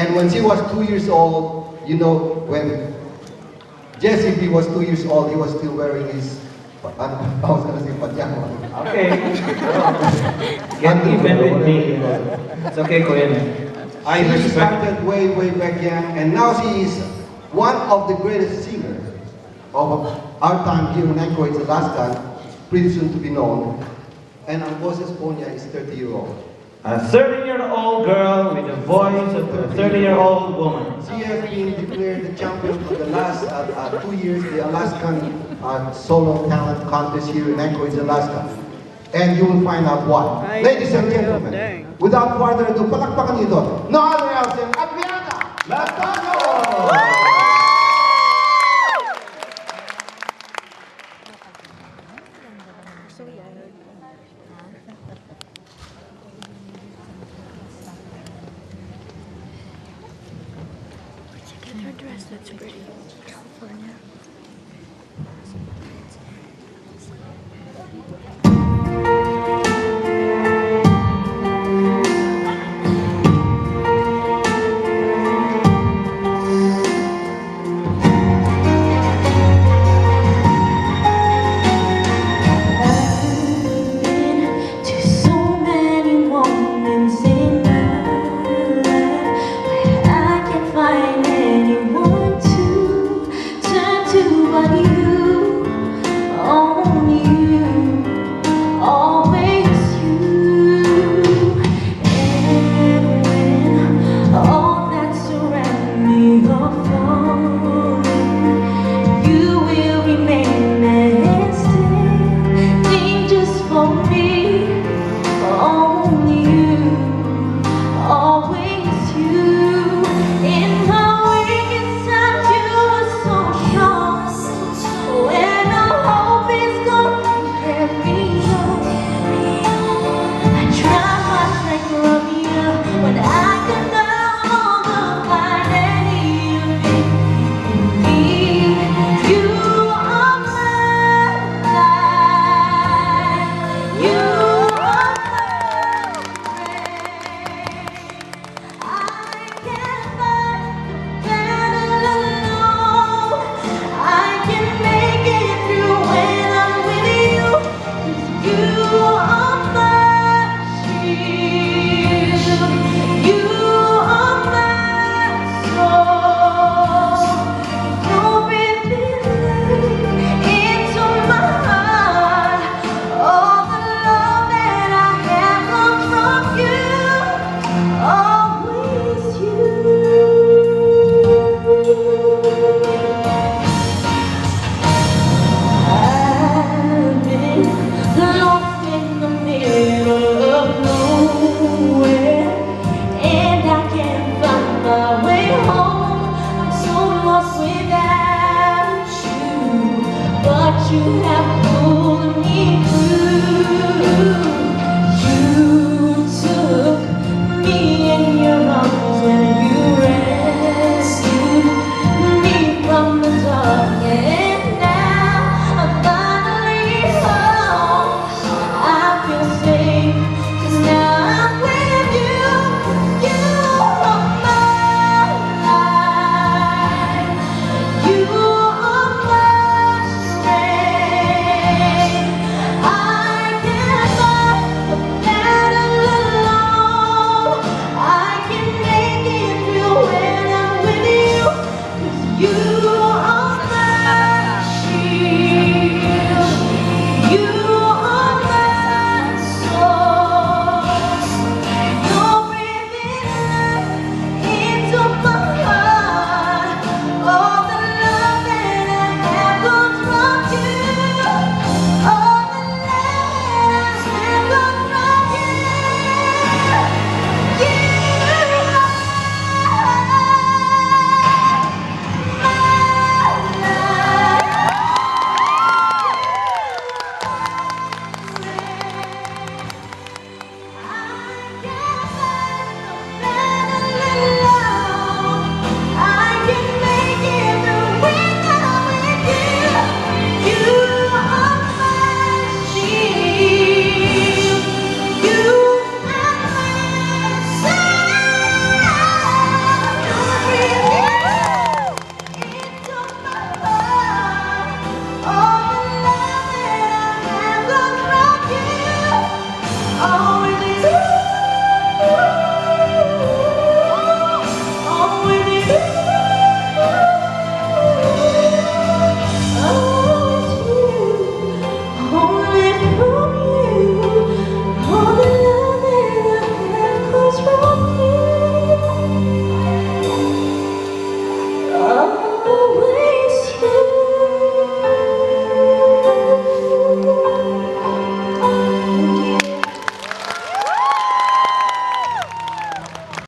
And when she was 2 years old, you know, when Jesse B was 2 years old, he was still wearing his, I was gonna say pajama. Okay. Get even with me. It's okay, Kuya. I She respect. started way, way back young, and now she is one of the greatest singers of our time here in Anchorage, Alaska, pretty soon to be known. And ang boses po niya is 30-year-old. A 30-year-old girl with the voice of a 30-year-old woman. She has been declared the champion for the last 2 years, the Alaskan Solo Talent Contest here in Anchorage, Alaska. And you will find out why. Ladies and gentlemen, without further ado, palakpakan niyo ito. No other else than Adriana Latano! Check out her dress, that's pretty. California.